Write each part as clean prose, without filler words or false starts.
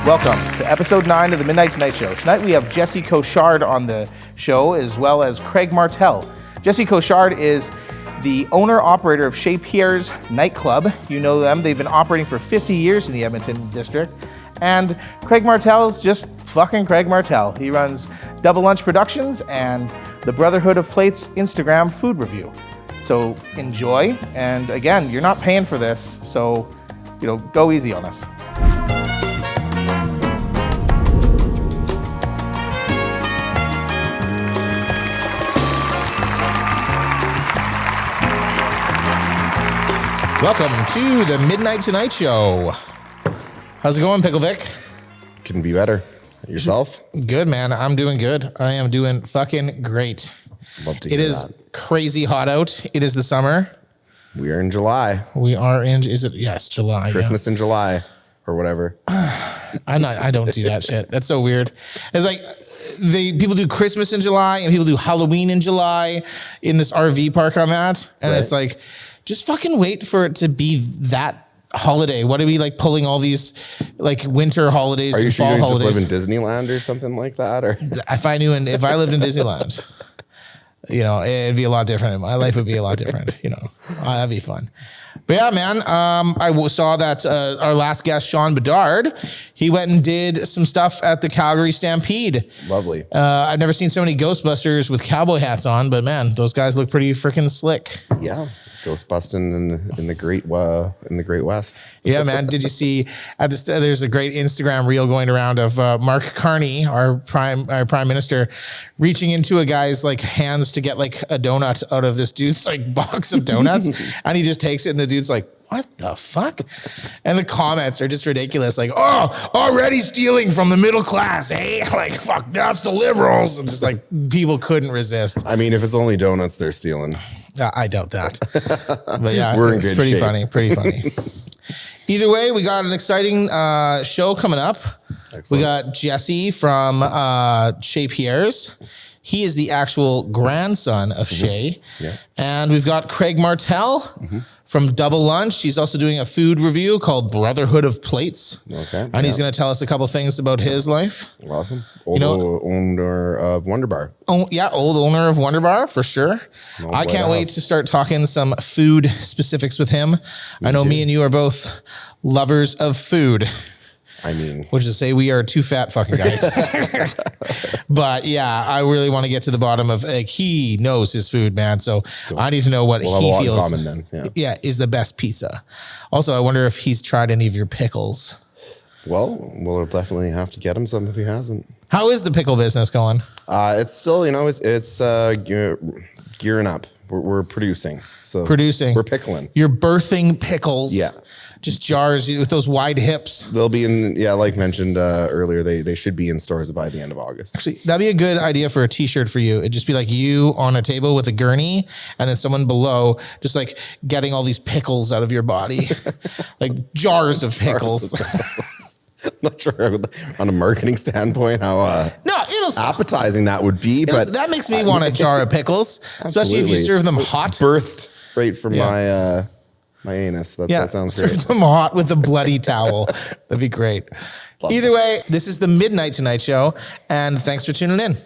Welcome to episode 9 of the Midnight Tonight Show. Tonight we have Jesse Cochard on the show, as well as Craig Martell. Jesse Cochard is the owner-operator of Chez Pierre's nightclub. You know them. They've been operating for 50 years in the Edmonton district. And Craig Martell is just fucking Craig Martell. He runs Double Lunch Productions and the Brotherhood of Plates Instagram food review. So enjoy. And again, you're not paying for this, so go easy on us. Welcome to the Midnight Tonight Show. How's it going, Pickle Vic? Couldn't be better. Yourself? Good, man. I'm doing good. I am doing fucking great. Love to hear that. It is crazy hot out. It is the summer. We are in July. We are in, yes, July. Christmas in July or whatever. I don't do that shit. That's so weird. It's like people do Christmas in July and people do Halloween in July in this RV park I'm at. And It's like, just fucking wait for it to be that holiday. What are we like pulling all these like winter holidays and fall holidays? Are you sure you just live in Disneyland or something like that? Or if I lived in Disneyland, it'd be a lot different. My life would be a lot different. That'd be fun. But yeah, man, I saw that our last guest, Sean Bedard, he went and did some stuff at the Calgary Stampede. Lovely. I've never seen so many Ghostbusters with cowboy hats on, but man, those guys look pretty freaking slick. Yeah. Ghost busting in the Great West. Yeah, man. Did you see there's a great Instagram reel going around of Mark Carney, our prime minister, reaching into a guy's like hands to get like a donut out of this dude's like box of donuts, and he just takes it, and the dude's like, "What the fuck?" And the comments are just ridiculous. Like, "Oh, already stealing from the middle class, eh?" Like, "Fuck, that's the liberals." And just like people couldn't resist. I mean, if it's only donuts they're stealing. I doubt that. But yeah, We're in it's good pretty shape. funny. Either way, we got an exciting show coming up. Excellent. We got Jesse from Chez Pierre's. He is the actual grandson of Chez. Yeah. And we've got Craig Martell from Double Lunch. He's also doing a food review called Brotherhood of Plates. Okay. And he's going to tell us a couple things about his life. Awesome. Owner of Wonder Bar. Oh, yeah, old owner of Wonder Bar, for sure. I can't wait to start talking some food specifics with him. I know me and you are both lovers of food. I mean, which is to say we are two fat fucking guys. But yeah, I really want to get to the bottom of like, he knows his food, man. So I need to know what he feels is the best pizza. Also, I wonder if he's tried any of your pickles. Well, we'll definitely have to get him some if he hasn't. How is the pickle business going? It's still, it's gearing up. We're producing. So we're pickling. You're birthing pickles. Yeah. Just jars with those wide hips. They'll be in, like mentioned earlier, they should be in stores by the end of August. Actually, that'd be a good idea for a t-shirt for you. It'd just be like you on a table with a gurney and then someone below just like getting all these pickles out of your body. Like jars of pickles. I'm not sure on a marketing standpoint how appetizing that would be, but that makes me want a jar of pickles, especially if you serve them hot. Birthed right from my anus. That sounds great. Serve them hot with a bloody towel. That'd be great. Either way, this is the Midnight Tonight Show, and thanks for tuning in.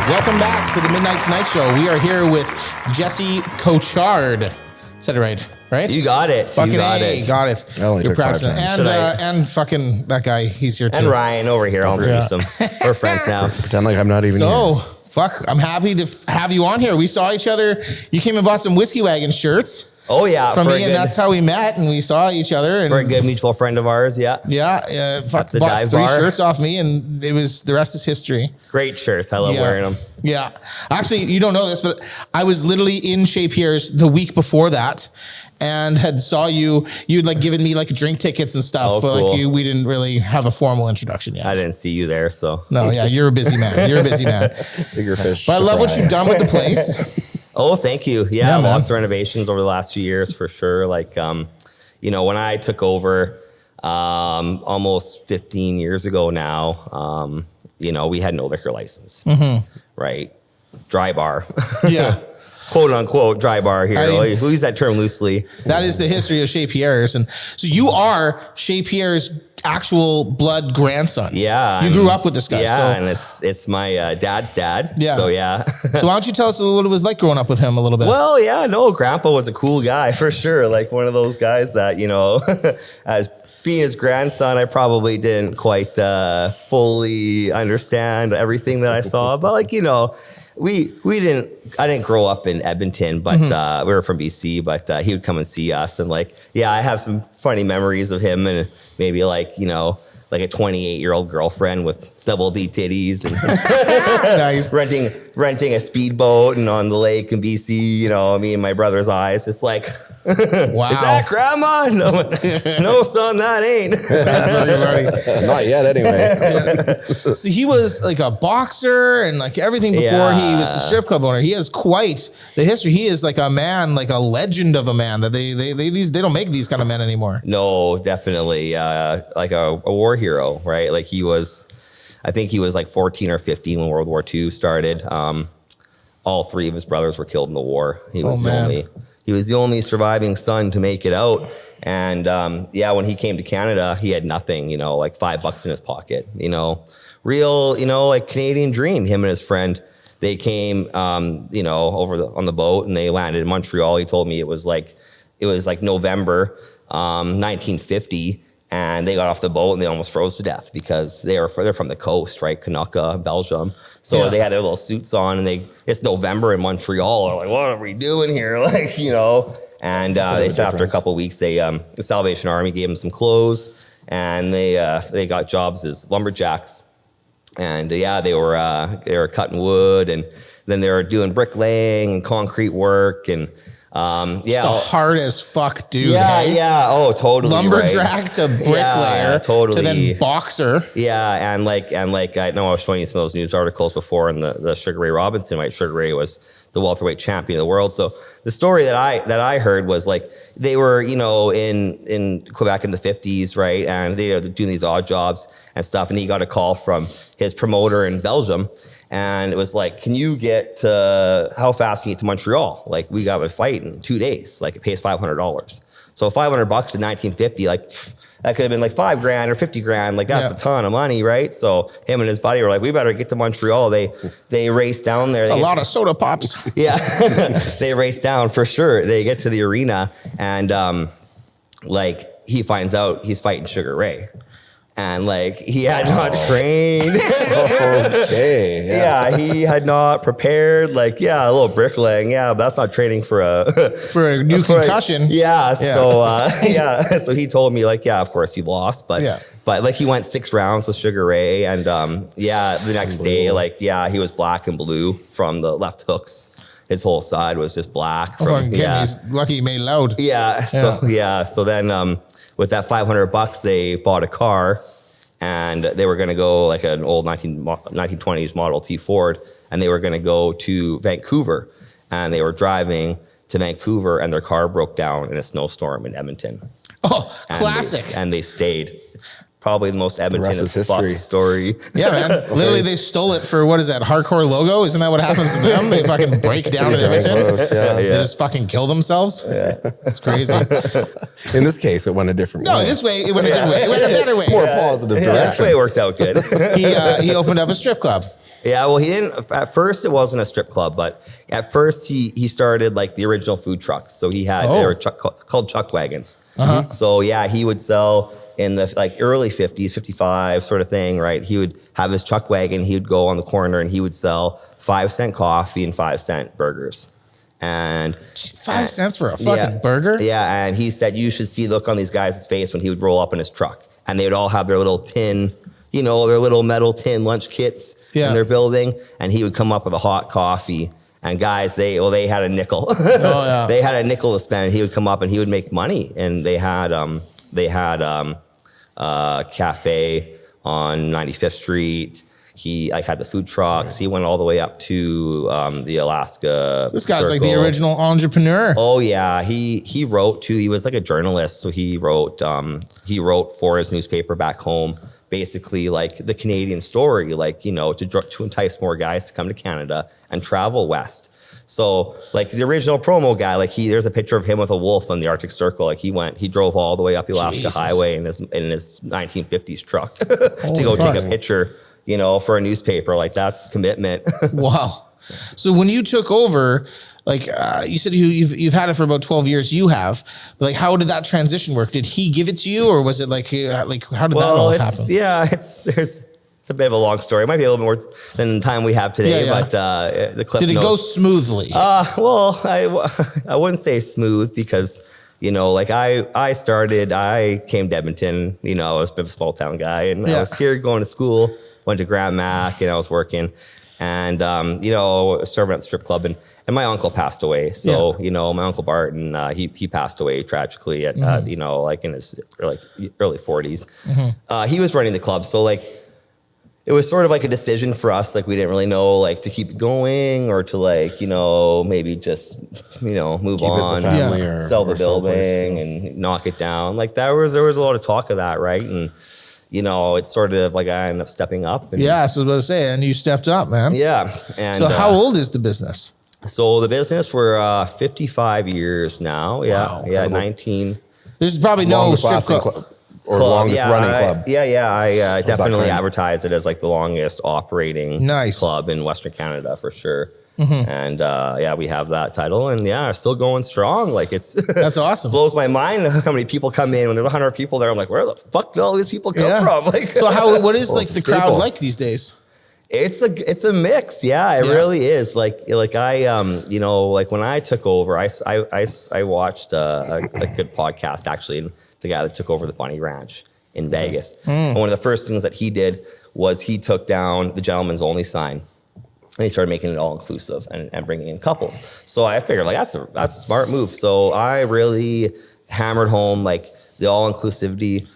Welcome back to the Midnight Tonight Show. We are here with Jesse Cochard. Said it right? You got it. Fucking you got it. Got it. I only took 5 times. And fucking that guy, he's here too. And Ryan over here. I'll introduce him. We're friends now. Pretend like I'm not even here. Fuck, I'm happy to have you on here. We saw each other. You came and bought some Whiskey Wagon shirts. Oh yeah, from me, and that's how we met, and we saw each other. And for a good mutual friend of ours, yeah. Yeah, fuck, bought 3 shirts off me, and the rest is history. Great shirts. I love wearing them. Yeah. Actually, you don't know this, but I was literally in Chez Pierre's the week before that and had saw you. You'd like given me like drink tickets and stuff. Oh, but cool. like we didn't really have a formal introduction yet. I didn't see you there, so. No, yeah, you're a busy man. You're a busy man. Bigger fish. But I love what you've done with the place. Oh, thank you. Yeah, Yeah, lots of renovations over the last few years for sure. Like, you know, when I took over almost 15 years ago now, you know, we had no liquor license, right? Dry bar. Yeah. Quote unquote dry bar here. We use that term loosely. That is the history of Chez Pierre's. And so you are Chez Pierre's actual blood grandson. Yeah. You grew up with this guy. Yeah, so. and it's my dad's dad. Yeah. So yeah. So why don't you tell us what it was like growing up with him a little bit? Well, yeah, no, Grandpa was a cool guy for sure. Like one of those guys that, you know, as being his grandson, I probably didn't quite fully understand everything that I saw. But like, you know, I didn't grow up in Edmonton, but we were from BC, but he would come and see us. And like, yeah, I have some funny memories of him and maybe like, you know, like a 28-year-old girlfriend with double D titties and Nice. renting a speedboat and on the lake in BC, you know, me and my brother's eyes. It's like, Wow. is that grandma? No, no, son, that ain't. That's really funny. Not yet, anyway. So he was like a boxer and like everything before he was the strip club owner. He has quite the history. He is like a man, like a legend of a man that they don't make these kind of men anymore. No, definitely. Like a war hero, right? Like I think he was like 14 or 15 when World War II started. All 3 of his brothers were killed in the war. He was the only surviving son to make it out. And yeah, when he came to Canada, he had nothing, you know, like $5 in his pocket, you know, real, you know, like Canadian dream. Him and his friend, they came, you know, on the boat and they landed in Montreal. He told me it was like November 1950. And they got off the boat and they almost froze to death because they're from the coast, right? Kanaka, Belgium. So they had their little suits on and it's November in Montreal. They're like, what are we doing here? Like, you know, and they said after a couple of weeks, the Salvation Army gave them some clothes and they got jobs as lumberjacks. And yeah, they were cutting wood and then they were doing bricklaying and concrete work and Just a hard as fuck dude. Yeah, hey? yeah. Oh, totally. Lumberjack to bricklayer totally. to then boxer. Yeah, and like I know I was showing you some of those news articles before, and the Sugar Ray Robinson, right? Sugar Ray was the welterweight champion of the world. So the story that I heard was like they were, you know, in Quebec in the 50s, right? And they were doing these odd jobs and stuff, and he got a call from his promoter in Belgium. And it was like, can you get how fast can you get to Montreal? Like, we got a fight in 2 days. Like, it pays $500. So $500 in 1950, like, that could have been like $5 grand or $50 grand. Like, that's a ton of money, right? So him and his buddy were like, we better get to Montreal. They raced down there. It's a lot of soda pops. Yeah. They raced down for sure. They get to the arena and like, he finds out he's fighting Sugar Ray. And like he had not trained. Okay. Yeah, he had not prepared. Like, yeah, a little bricklaying. Yeah, but that's not training for a new concussion. So he told me like, yeah, of course he lost, but like he went 6 rounds with Sugar Ray, and the next day, like, yeah, he was black and blue from the left hooks. His whole side was just black. He's lucky he made loud. Yeah. So then with that $500, they bought a car, and they were going to go like an old 1920s Model T Ford, and they were going to go to Vancouver, and they were driving to Vancouver, and their car broke down in a snowstorm in Edmonton. Oh, classic! And they stayed. It's probably the most Edmonton as fuck story. Yeah, man. Literally, they stole it for, what is that, hardcore logo? Isn't that what happens to them? They fucking break down in Edmonton. They just fucking kill themselves. Yeah, that's crazy. In this case, it went a different way. No, this way it went a different way. It went a better way. More positive direction. This way it worked out good. He opened up a strip club. Yeah, well, he didn't. At first, it wasn't a strip club, but at first he started like the original food trucks. So he had they were called chuck wagons. So yeah, he would sell in the like early 50s, 55 sort of thing, right? He would have his chuck wagon. He would go on the corner and he would sell 5-cent coffee and 5-cent burgers. And 5 cents for a fucking burger? Yeah, and he said you should see the look on these guys' face when he would roll up in his truck. And they would all have their little tin, their little metal tin lunch kits in their building. And he would come up with a hot coffee. And guys, they had a nickel. Oh, yeah. They had a nickel to spend. And he would come up and he would make money. And they had cafe on 95th Street. He had the food trucks. He went all the way up to the Alaska. This guy's like the original entrepreneur. Oh yeah, he wrote too. He was like a journalist, so he wrote for his newspaper back home, basically like the Canadian story, like to entice more guys to come to Canada and travel west. So like the original promo guy, like there's a picture of him with a wolf on the Arctic Circle. Like he drove all the way up the Alaska Highway in his 1950s truck to go take a picture. For a newspaper, like that's commitment. Wow. So when you took over, like you said, you've had it for about 12 years. You have, but like, how did that transition work? Did he give it to you, or was it like how did that all happen? Yeah, it's a bit of a long story. It might be a little bit more than the time we have today, but the clip. Did it go smoothly? Well, I wouldn't say smooth because. I came to Edmonton, I was a bit of a small town guy, and I was here going to school, went to Grand Mac, and I was working, and, serving at the strip club, and my uncle passed away. So, my Uncle Bart, and he passed away tragically at, in his early 40s. Mm-hmm. He was running the club. So it was sort of like a decision for us. Like we didn't really know to keep it going or to maybe just, move keep on, sell the building and knock it down. Like there was a lot of talk of that. Right. And, it's sort of like I ended up stepping up. And, so I was about to say, and you stepped up, man. Yeah. And so how old is the business? So the business, we're 55 years now. Yeah. Wow. Yeah. 19. There's probably no strip club. Or longest running club. I definitely advertise it as like the longest operating club in Western Canada for sure. Mm-hmm. And we have that title, and still going strong. Like that's awesome. Blows my mind how many people come in when there's 100 people there. I'm like, where the fuck did all these people come from? Like, so what is the crowd like these days? It's a mix. Yeah, it really is. Like I when I took over, I watched a good podcast actually. And the guy that took over the Bunny Ranch in Vegas. And one of the first things that he did was he took down the gentleman's only sign and he started making it all inclusive and bringing in couples. So I figured that's a smart move. So I really hammered home the all inclusivity,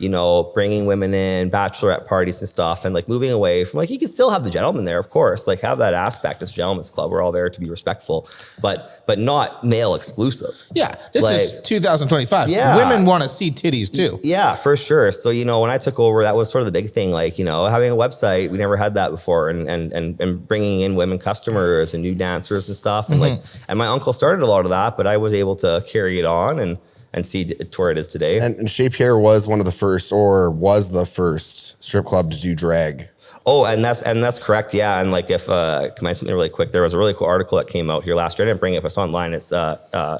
bringing women in, bachelorette parties and stuff, and moving away from you can still have the gentleman there, of course, have that aspect. It's a gentleman's club. We're all there to be respectful, but not male exclusive. Yeah, this is 2025. Yeah, women want to see titties too. Yeah, for sure. So when I took over, that was sort of the big thing. Having a website, we never had that before, and bringing in women customers and new dancers and stuff, and and my uncle started a lot of that, but I was able to carry it on and see it to where it is today. And Chez Pierre was one of the first, or was the first strip club to do drag. Oh, and that's correct. Yeah. And if can I say something really quick? There was a really cool article that came out here last year. I didn't bring it up. It's online. It's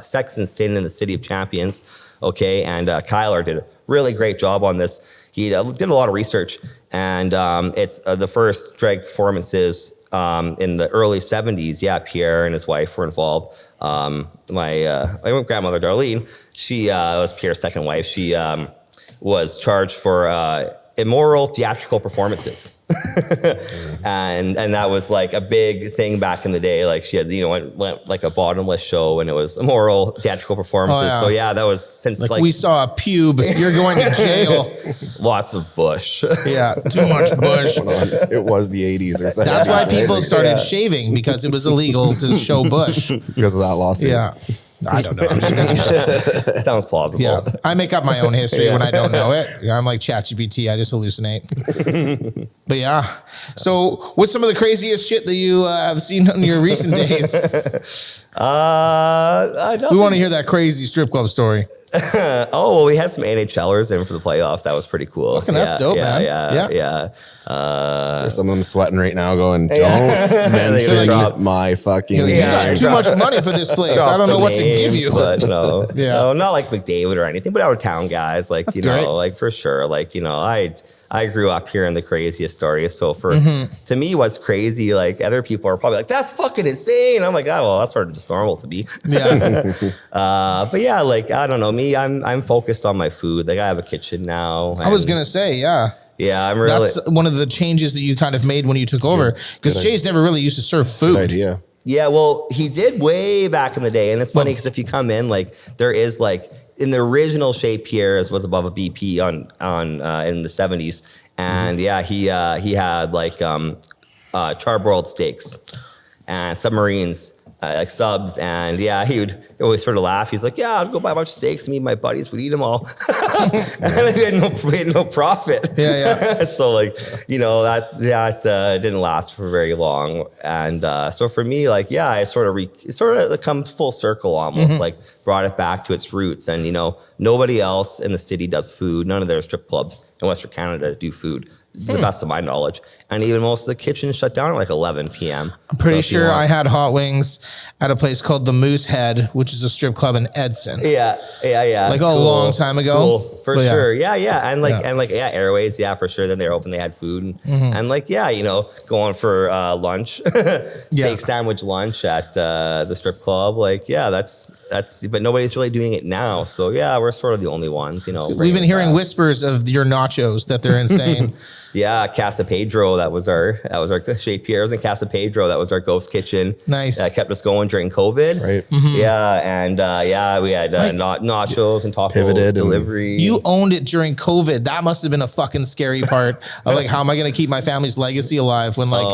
Sex and Sin in the City of Champions. Okay. And Kyler did a really great job on this. He did a lot of research, and it's the first drag performances in the early 70s. Yeah. Pierre and his wife were involved. My grandmother, Darlene, she was Pierre's second wife. She was charged for immoral theatrical performances. and that was a big thing back in the day. She had, went a bottomless show, and it was immoral theatrical performances. Oh, yeah. So that was since we saw a pube, you're going to jail. Lots of bush. Yeah. Too much bush. It was the 80s or something. That's why people started shaving, because it was illegal to show bush. Because of that lawsuit. Yeah. I don't know. Sounds plausible. Yeah. I make up my own history when I don't know it. I'm like ChatGPT. I just hallucinate. But yeah. So what's some of the craziest shit that you have seen in your recent days? We want to hear that crazy strip club story. We had some NHLers in for the playoffs. That was pretty cool. Fucking that's dope, man. Yeah. There's some of them sweating right now going, don't mention my fucking you got too much money for this place. I don't know what to give you. But no, no, not like McDavid or anything, but out of town guys, for sure. I grew up hearing the craziest stories. So to me, what's crazy, like other people are probably like, that's fucking insane. I'm like, oh, well, that's sort of just normal to me. Yeah. But yeah, like, I don't know, me, I'm focused on my food. Like I have a kitchen now. I was going to say, yeah. Yeah, I'm really. That's one of the changes that you kind of made when you took over, because Jay's never really used to serve food. Good idea. Yeah, well, he did way back in the day, and it's funny because if you come in, like there is like in the original Chez Pierre's was above a BP on in the 70s, and yeah, he had like charbroiled steaks and submarines. Like subs, and yeah, he would always sort of laugh. He's like, "Yeah, I'd go buy a bunch of steaks. Me and my buddies would eat them all." And we had no profit. Yeah. So like, you know, that didn't last for very long. And so for me, like, yeah, it sort of comes full circle almost. Like brought it back to its roots. And you know, nobody else in the city does food. None of their strip clubs in Western Canada do food, to the best of my knowledge. And even most of the kitchens shut down at like 11 p.m. I'm pretty sure I had hot wings at a place called the Moose Head, which is a strip club in Edson. Yeah. Like a long time ago. Cool. For sure. Yeah. And like Airways, yeah, for sure. Then they were open, they had food. And like, yeah, you know, going for lunch, steak sandwich lunch at the strip club. Like, yeah, that's, but nobody's really doing it now. So yeah, we're sort of the only ones, you know. So we've been hearing whispers of your nachos that they're insane. Yeah, Casa Pedro, that was our Chez Pierre's in Casa Pedro. That was our ghost kitchen. Nice. That kept us going during COVID. Right. Yeah, and we had nachos and taco Pivoted delivery. You owned it during COVID. That must have been a fucking scary part of like, how am I going to keep my family's legacy alive when like,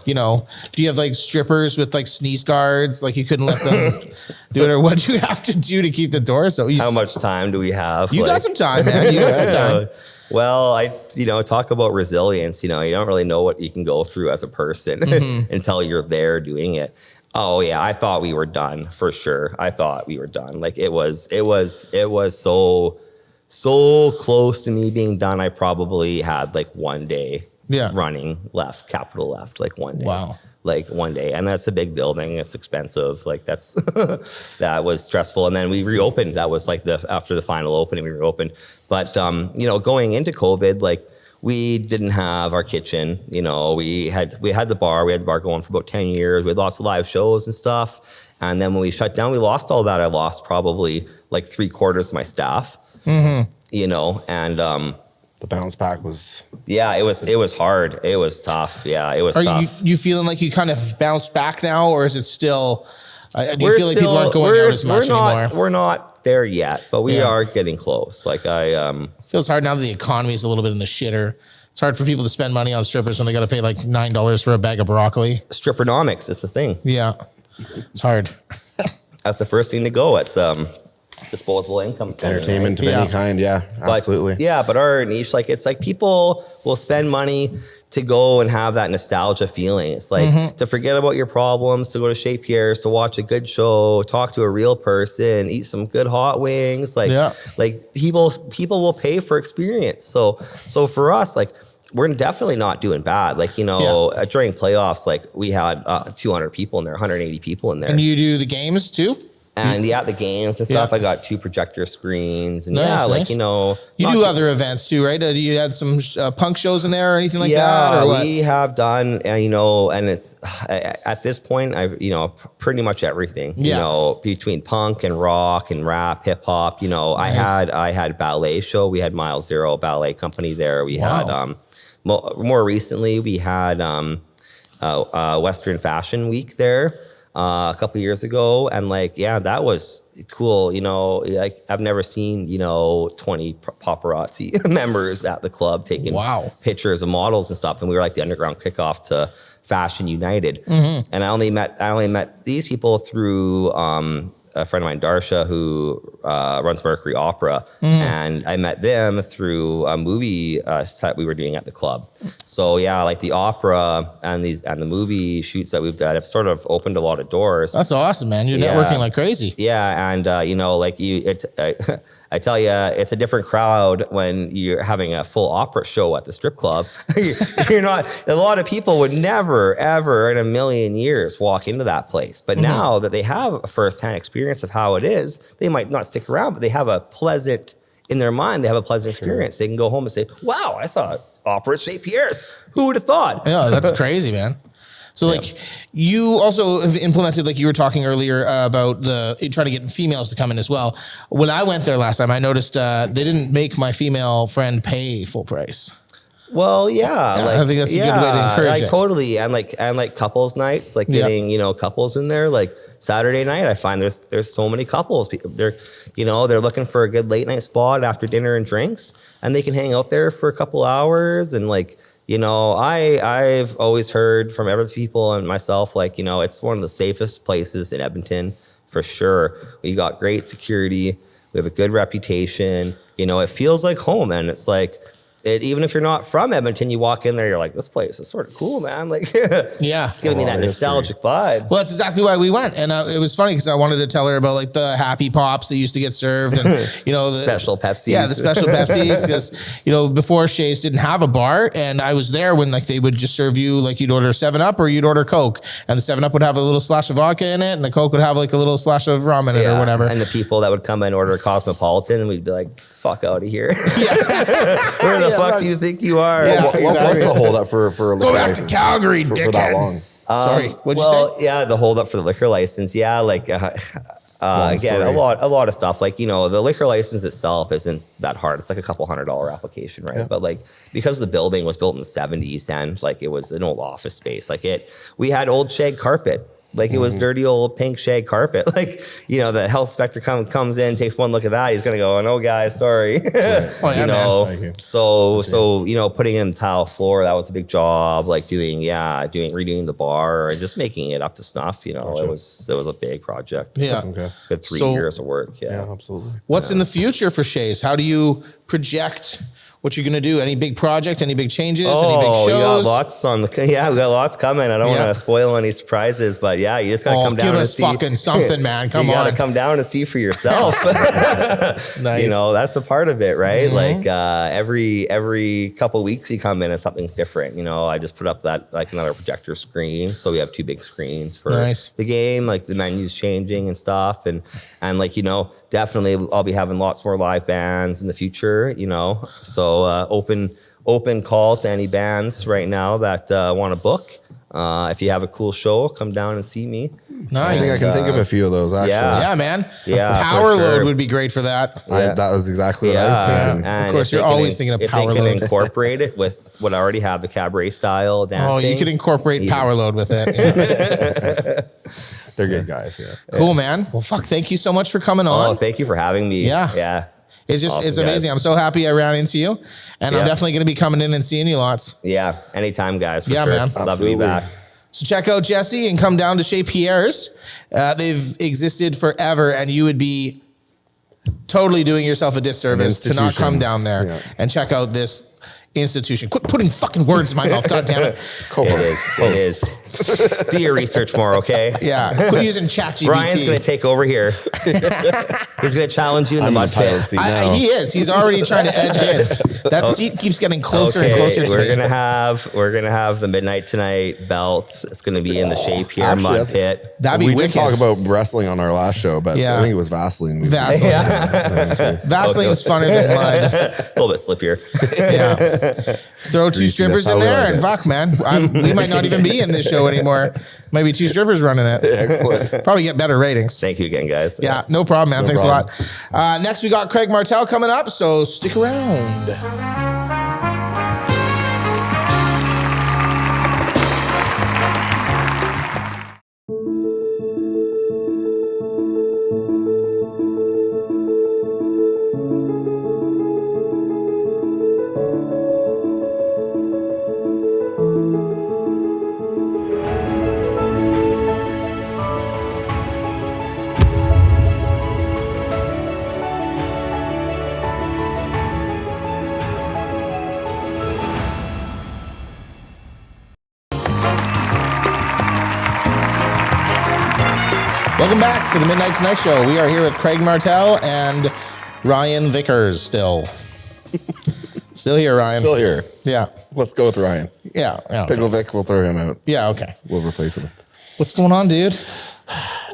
you know, do you have like strippers with like sneeze guards? Like you couldn't let them do it, or what do you have to do to keep the doors open? How much time do we have? You got some time, man. You got some time. Well, talk about resilience. You know, you don't really know what you can go through as a person until you're there doing it. Oh yeah, I thought we were done for sure. I thought we were done. Like it was so close to me being done. I probably had like one day running left, capital left, like one day. Wow. Like one day, and that's a big building. It's expensive. Like that's that was stressful. And then we reopened. That was like after the final opening, we reopened. But you know, going into COVID, like we didn't have our kitchen. You know, we had the bar. We had the bar going for about 10 years. We had lots of live shows and stuff. And then when we shut down, we lost all that. I lost probably like 3/4 of my staff. You know, and the bounce back was. Yeah, it was hard. It was tough. Yeah, it was tough. Are you feeling like you kind of bounced back now, or is it still? Do you feel like people aren't going out as much anymore? We're not there yet, but we are getting close. Like it feels hard now that the economy is a little bit in the shitter. It's hard for people to spend money on strippers when they got to pay like $9 for a bag of broccoli. Strippernomics is the thing. Yeah, it's hard. That's the first thing to go. It's disposable income spending, entertainment of any kind. Yeah, absolutely. But our niche, like it's like people will spend money to go and have that nostalgia feeling. It's like to forget about your problems, to go to Chez Pierre's, to watch a good show, talk to a real person, eat some good hot wings. Like people will pay for experience. So for us, like we're definitely not doing bad. Like, you know, during playoffs, like we had 200 people in there, 180 people in there. And you do the games too? And the games and stuff, I got 2 projector screens, and like, you know, you do other events too, right? You had some punk shows in there or anything like that? Or what? We have done, you know, and it's at this point, I've, you know, pretty much everything, you know, between punk and rock and rap, hip hop, you know, I had ballet show. We had Mile Zero Ballet Company there. We had, more recently, we had Western Fashion Week there. A couple of years ago, and like, yeah, that was cool. You know, like I've never seen, you know, 20 paparazzi members at the club taking pictures of models and stuff. And we were like the underground kickoff to Fashion United. And I only met these people through a friend of mine, Darsha, who runs Mercury Opera, and I met them through a movie set we were doing at the club. So yeah, like the opera and the movie shoots that we've done have sort of opened a lot of doors. That's awesome, man. You're networking like crazy. Yeah, and you know, like I tell you, it's a different crowd when you're having a full opera show at the strip club. You're not. A lot of people would never, ever in a million years walk into that place. But now that they have a firsthand experience of how it is, they might not stick around, but they have a pleasant, in their mind, they have a pleasant experience. They can go home and say, wow, I saw operates Chez Pierre's. Who would have thought? Yeah, that's crazy, man. So like you also have implemented, like you were talking earlier about trying to get females to come in as well. When I went there last time, I noticed they didn't make my female friend pay full price. Well, yeah, I think that's a good way to encourage it. Totally, and like couples nights, like getting couples in there. Like Saturday night, I find there's so many couples. They're looking for a good late night spot after dinner and drinks, and they can hang out there for a couple hours. And like I've always heard from other people and myself, like it's one of the safest places in Edmonton for sure. We got great security. We have a good reputation. It feels like home, and it's like. Even if you're not from Edmonton, you walk in there, you're like, this place is sort of cool, man. Like, it's giving me that nostalgic vibe. Well, that's exactly why we went. And it was funny because I wanted to tell her about like the Happy Pops that used to get served and, the special Pepsis. Yeah, the special Pepsis. Because, before Chez didn't have a bar. And I was there when like they would just serve you, like you'd order 7-Up or you'd order Coke. And the 7-Up would have a little splash of vodka in it. And the Coke would have like a little splash of rum in it or whatever. And the people that would come and order Cosmopolitan, and we'd be like, fuck out of here. Where the fuck do you think you are? Yeah, what was the holdup for a go back to Calgary, for that long? Sorry, what'd you say? Yeah, the holdup for the liquor license. Yeah, like again, a lot of stuff. Like the liquor license itself isn't that hard. It's like a couple $100 application, right? Yeah. But like because the building was built in the 70s and like it was an old office space, we had old shag carpet. Like it was dirty old pink shag carpet. Like, the health inspector comes in, takes one look at that. He's going to go, oh, no, guys, sorry. Right. So, putting in tile floor, that was a big job. Like redoing the bar and just making it up to snuff. Gotcha. It was a big project. Yeah. Okay. Good 3 years of work. Yeah, absolutely. What's in the future for Chez? How do you project what you're going to do? Any big project, any big changes, any big shows? We got lots we got lots coming. I don't want to spoil any surprises, but you just got to come down give and us see. fucking something, man. Come on. You got to come down and see for yourself. Nice. That's a part of it, right? Mm-hmm. Like every couple of weeks you come in and something's different. I just put up that like another projector screen. So we have 2 big screens for the game, like the menu's changing and stuff. And definitely I'll be having lots more live bands in the future, so open call to any bands right now that want to book. If you have a cool show, come down and see me. Nice. I think I can think of a few of those actually. Yeah, man. Yeah, Power Load would be great for that. That was exactly what I was thinking. Of course, you're always thinking of Power Load. If they can incorporate it with what I already have, the cabaret style dancing. Oh, you could incorporate Power Load with it. Yeah. They're good guys. Yeah. Cool, man. Well, thank you so much for coming on. Oh, thank you for having me. Yeah. It's just, awesome, it's amazing. Guys. I'm so happy I ran into you, and I'm definitely going to be coming in and seeing you lots. Yeah. Anytime, guys. For sure. Man. Love to be back. So check out Jesse and come down to Chez Pierre's. They've existed forever, and you would be totally doing yourself a disservice to not come down there and check out this institution. Quit putting fucking words in my mouth. God damn it. It is. Do your research more, okay? Yeah. Quit using ChatGPT. Brian's going to take over here. He's going to challenge you in the mud pit. He is. He's already trying to edge in. That seat keeps getting closer and closer to we're me. We're gonna have the Midnight Tonight belt. It's going to be in the Chez Pierre mud pit. That'd be wicked. We did talk about wrestling on our last show, but I think it was Vaseline. Vaseline's funner than mud. A little bit slippier. Yeah. Throw 2 strippers in there and fuck, man. We might not even be in this show anymore. Maybe 2 strippers running it. Excellent. Probably get better ratings. Thank you again, guys. Yeah, no problem, man. Thanks a lot. Next, we got Craig Martell coming up, so stick around. Welcome back to the Midnight Tonight Show. We are here with Craig Martell and Ryan Vickers still. Still here, Ryan. Still here. Yeah. Let's go with Ryan. Yeah. Pickle Vic, we'll throw him out. Yeah, okay. We'll replace him. What's going on, dude?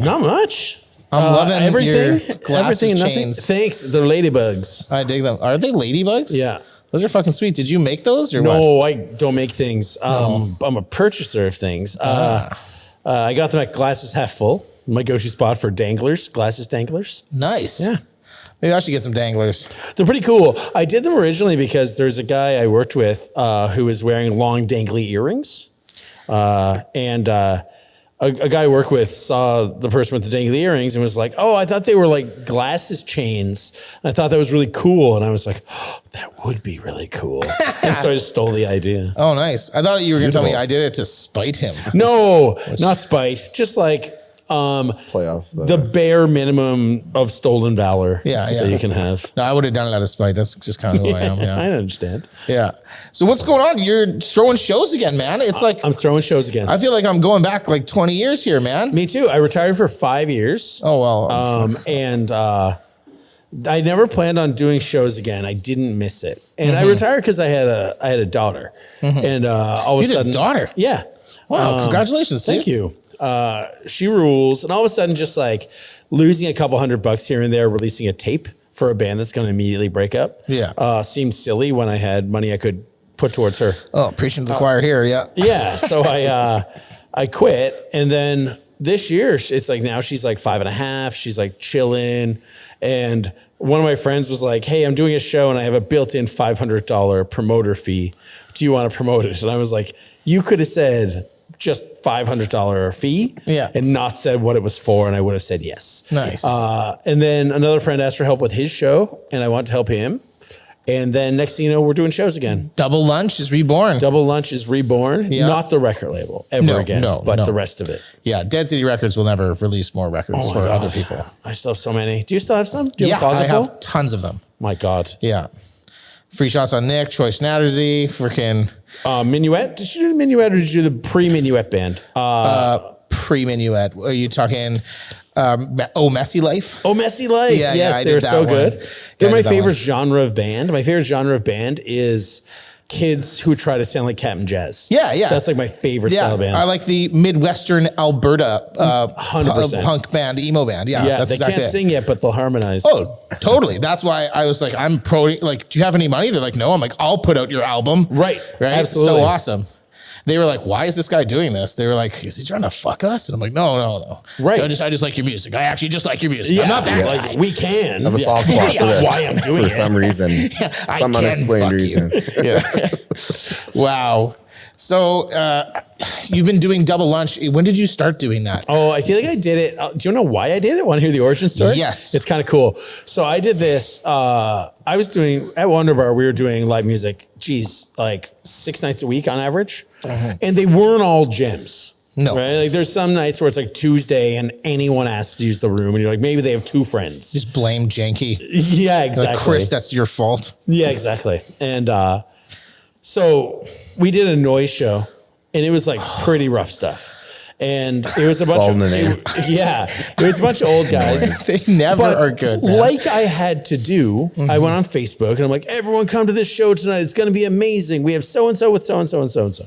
Not much. I'm loving everything. Your glasses everything and nothing. chains. Thanks. They're ladybugs. I dig them. Are they ladybugs? Yeah. Those are fucking sweet. Did you make those or what? No, I don't make things. I'm a purchaser of things. I got them at Glasses Half Full, my go-to spot for danglers, glasses danglers. Nice. Yeah. Maybe I should get some danglers. They're pretty cool. I did them originally because there's a guy I worked with who was wearing long dangly earrings. A guy I work with saw the person with the dangly earrings and was like, oh, I thought they were like glasses chains. And I thought that was really cool. And I was like, oh, that would be really cool. And so I just stole the idea. Oh, nice. I thought you were going to tell me I did it to spite him. No, not spite. Just like Play off the bare minimum of stolen valor that you can have. No, I would have done it out of spite. That's just kind of who I am. Yeah. I understand. Yeah. So what's going on? You're throwing shows again, man. It's like I'm throwing shows again. I feel like I'm going back like 20 years here, man. Me too. I retired for 5 years. Oh, well. I never planned on doing shows again. I didn't miss it. And I retired because I had a daughter. And all of a sudden, a daughter? Yeah. Wow. Congratulations. Thank you. She rules. And all of a sudden, just like losing a couple $100 here and there, releasing a tape for a band that's going to immediately break up. Yeah. Seemed silly when I had money I could put towards her. Oh, preaching to the choir here. Yeah. Yeah. So I quit. And then this year, it's like now she's like 5.5. She's like chilling. And one of my friends was like, hey, I'm doing a show and I have a built-in $500 promoter fee. Do you want to promote it? And I was like, you could have said just $500 fee and not said what it was for. And I would have said yes. Nice. And then another friend asked for help with his show and I want to help him. And then next thing you know, we're doing shows again. Double Lunch is reborn. Double Lunch is reborn. Yeah. Not the record label again, but the rest of it. Yeah. Dead City Records will never release more records for other people. I still have so many. Do you still have some? Do you have a I closet have full? tons of them. My God. Yeah. Free Shots on Nick, Troy Snattersy, freaking. Minuet? Did you do the Minuet or did you do the pre-Minuet band? Pre-Minuet. Are you talking Messy Life? Oh, Messy Life. Yeah, yes, they were so good. They're my favorite genre of band. My favorite genre of band is kids who try to sound like Captain Jazz. Yeah, yeah. That's like my favorite style band. I like the Midwestern Alberta 100% punk band, emo band. Yeah, that's exactly can't sing yet, but they'll harmonize. Oh, totally. That's why I was like, I'm pro. Like, do you have any money? They're like, no. I'm like, I'll put out your album. Right. Absolutely. So awesome. They were like, why is this guy doing this? They were like, is he trying to fuck us? And I'm like, no. Right. I just like your music. I actually just like your music. Yeah. I'm not that guy. We can. I have a soft spot for this. Why I'm doing for some reason. Some unexplained reason. Yeah. Wow. So you've been doing Double Lunch. When did you start doing that? Oh, I feel like I did it. Do you know why I did it? Want to hear the origin story? Yes. It's kind of cool. So I did this. I was doing, at Wonder Bar, we were doing live music, like 6 nights a week on average. And they weren't all gyms. No. Right? Like there's some nights where it's like Tuesday and anyone asks to use the room and you're like, maybe they have 2 friends. Just blame Janky. Yeah, exactly. Like, Chris, that's your fault. Yeah, exactly. And so we did a noise show and it was like pretty rough stuff. And it was a bunch of it was a bunch of old guys. They never are good, man. Like I had to do, I went on Facebook and I'm like, everyone come to this show tonight. It's going to be amazing. We have so-and-so with so-and-so and so-and-so.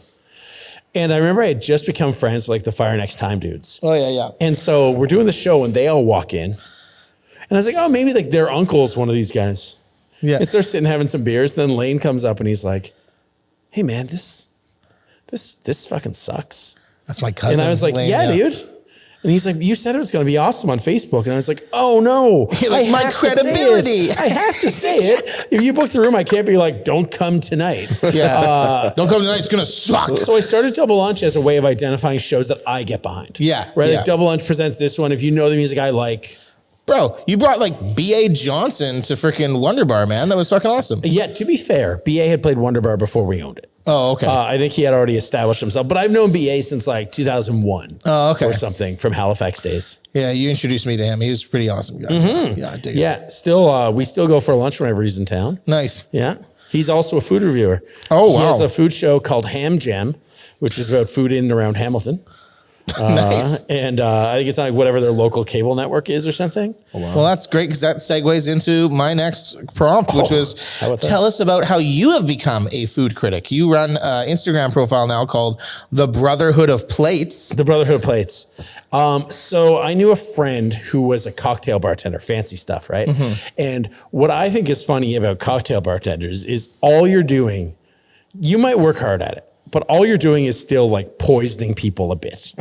And I remember I had just become friends with like the Fire Next Time dudes. Oh, yeah. And so we're doing the show and they all walk in. And I was like, oh, maybe like their uncle's one of these guys. Yeah. And so they're sitting having some beers. Then Lane comes up and he's like, hey, man, this fucking sucks. That's my cousin. And I was like, Lane, yeah, dude. And he's like, you said it was going to be awesome on Facebook. And I was like, oh, no. Like, my credibility. I have to say it. If you book the room, I can't be like, don't come tonight. Yeah. Don't come tonight. It's going to suck. So I started Double Lunch as a way of identifying shows that I get behind. Yeah. Right? Yeah. Like Double Lunch presents this one. If you know the music I like. Bro, you brought like B.A. Johnson to freaking Wonder Bar, man. That was fucking awesome. Yeah, to be fair, B.A. had played Wonder Bar before we owned it. Oh, okay. I think he had already established himself, but I've known B.A. since like 2001. Oh, okay. Or something from Halifax days. Yeah, you introduced me to him. He was a pretty awesome guy. Yeah, I dig it. Yeah, still, we still go for lunch whenever he's in town. Nice. Yeah. He's also a food reviewer. Oh, wow. He has a food show called Ham Jam, which is about food in and around Hamilton. Nice. And I think it's like whatever their local cable network is or something. Well, that's great because that segues into my next prompt, which was tell us about how you have become a food critic. You run an Instagram profile now called the Brotherhood of Plates. The Brotherhood of Plates. So I knew a friend who was a cocktail bartender, fancy stuff, right? And what I think is funny about cocktail bartenders is all you're doing, you might work hard at it, but all you're doing is still like poisoning people a bit,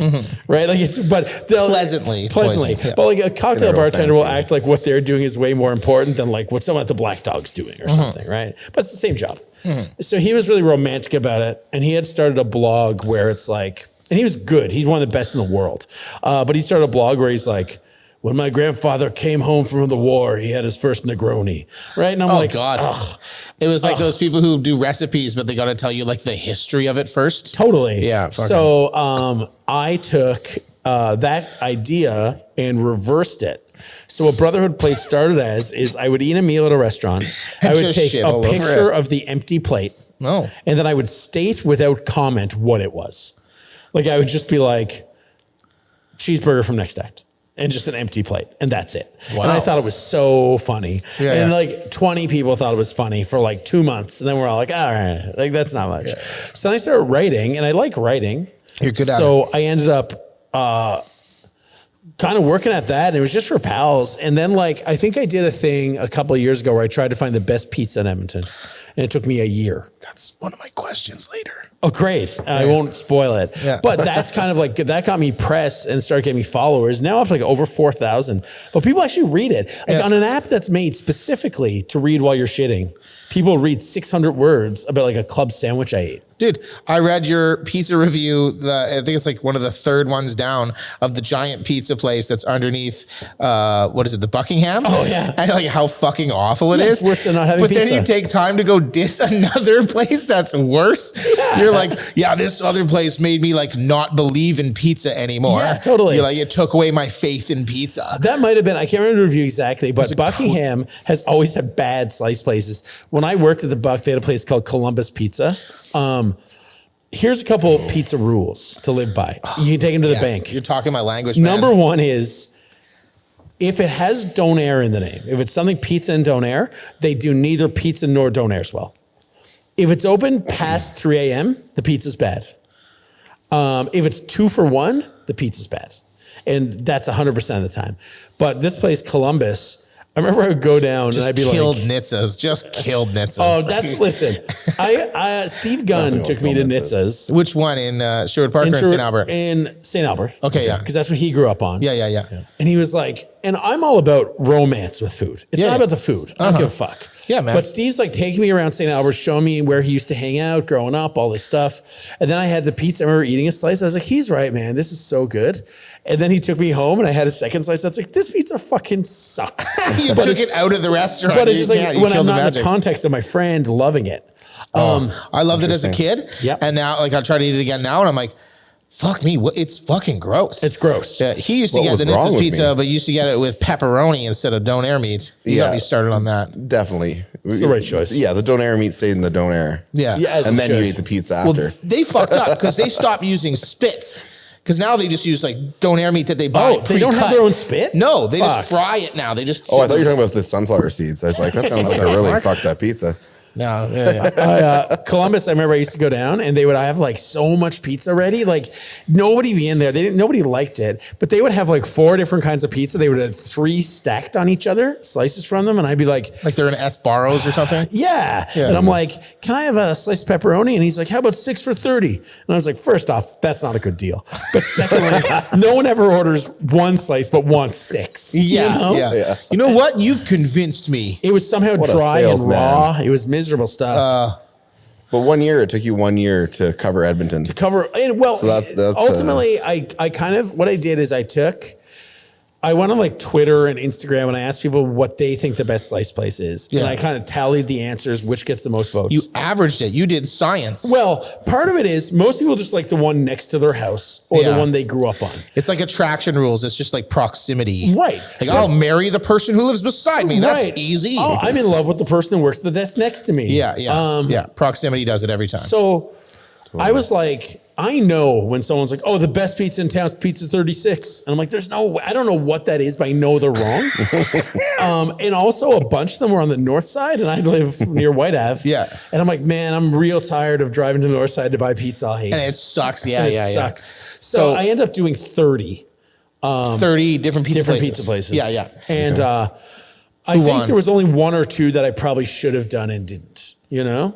right? Like but pleasantly. Yeah. But like a cocktail bartender will act like what they're doing is way more important than like what someone at the Black Dog's doing or something, right? But it's the same job. So he was really romantic about it, and he had started a blog where it's like, and he was good. He's one of the best in the world. But he started a blog where he's like, when my grandfather came home from the war, he had his first Negroni, right? And I'm like, God. ugh. It was like those people who do recipes, but they got to tell you like the history of it first. Totally. Yeah. So I took that idea and reversed it. So what Brotherhood Plate started as is I would eat a meal at a restaurant. I would just take shit a all over picture it. of the empty plate. No. And then I would state without comment what it was. Like I would just be like, cheeseburger from Next Act. And just an empty plate. And that's it. Wow. And I thought it was so funny. Yeah, and like 20 people thought it was funny for like 2 months. And then we're all like, all right, like that's not much. Yeah. So then I started writing, and I like writing. You're good at it. So I ended up kind of working at that. And it was just for pals. And then like, I think I did a thing a couple of years ago where I tried to find the best pizza in Edmonton. And it took me a year. That's one of my questions later. Oh, great. I won't spoil it. Yeah. But that's kind of like, that got me press and started getting me followers. Now up to like over 4,000. But people actually read it. Like on an app that's made specifically to read while you're shitting, people read 600 words about like a club sandwich I ate. Dude, I read your pizza review. I think it's like one of the third ones down of the giant pizza place that's underneath, what is it, the Buckingham? Oh, yeah. And like how fucking awful it is. It's worse than not having but pizza. Then you take time to go diss another place that's worse. Yeah. You're like, yeah, this other place made me like not believe in pizza anymore. Yeah, totally. You're like, it took away my faith in pizza. That might have been, I can't remember the review exactly, but Buckingham has always had bad slice places. When I worked at the Buck, they had a place called Columbus Pizza. Here's a couple pizza rules to live by. You can take them to the bank. You're talking my language, man. Number one is, if it has donair in the name, if it's something pizza and donair, they do neither pizza nor donairs well. If it's open past 3 a.m., the pizza's bad. If it's 2 for $1, the pizza's bad. And that's 100% of the time. But this place, Columbus, I remember I would go down and I'd be killed like, Nitzas, just killed Nitzas. oh, that's, listen, Steve Gunn took me to Nitzas. Which one, in Sherwood Park or in St. Albert? In St. Albert. Okay, yeah. Because that's what he grew up on. Yeah. And he was like, and I'm all about romance with food. It's not about the food. I don't give a fuck. Yeah, man. But Steve's like taking me around St. Albert, showing me where he used to hang out growing up, all this stuff. And then I had the pizza. I remember eating a slice. I was like, he's right, man. This is so good. And then he took me home and I had a second slice. I was like, this pizza fucking sucks. You took it out of the restaurant. But it's just like when I'm not in the context of my friend loving it. I loved it as a kid. Yep. And now like I try to eat it again now and I'm like, fuck me, it's fucking gross. It's gross. Yeah, he used to get the Nitz's pizza, but used to get it with pepperoni instead of donair meat. You got me started on that. Definitely. It's the right choice. Yeah, the donair meat stayed in the donair. Yeah. And then you ate the pizza after. Well, they fucked up because they stopped using spits. Because now they just use like donair meat that they buy. Oh, they don't have their own spit? No, they just fry it now. They just. Oh, I thought you were talking about the sunflower seeds. I was like, that sounds like a really fucked up pizza. No, yeah. Columbus, I remember I used to go down and they would have like so much pizza ready. Like nobody be in there. Nobody liked it, but they would have like 4 different kinds of pizza. They would have 3 stacked on each other, slices from them. And I'd be like they're in S Barrows or something. Yeah. And I'm like, can I have a sliced pepperoni? And he's like, how about 6 for $30? And I was like, first off, that's not a good deal. But secondly, no one ever orders 1 slice, but wants 6. Yeah. You know? Yeah. You know what? You've convinced me. It was somehow What a dry and salesman. raw. It was miserable stuff. But 1 year, it took you 1 year to cover Edmonton. Cover and well, So that's ultimately I kind of what I did is I went on like Twitter and Instagram and I asked people what they think the best slice place is. Yeah. And I kind of tallied the answers, which gets the most votes. You averaged it. You did science. Well, part of it is most people just like the one next to their house or the one they grew up on. It's like attraction rules. It's just like proximity. Right. Like I'll marry the person who lives beside me. That's easy. Oh, I'm in love with the person who works at the desk next to me. Yeah. Proximity does it every time. So I was like, I know when someone's like, oh, the best pizza in town is Pizza 36. And I'm like, there's no way. I don't know what that is, but I know they're wrong. And also a bunch of them were on the north side and I live near White Ave. Yeah. And I'm like, man, I'm real tired of driving to the north side to buy pizza. I hate And it sucks. Yeah, it yeah, sucks. So I end up doing 30. 30 different pizza places. Yeah, yeah. And I Who think won? there was only one or two that I probably should have done and didn't, you know?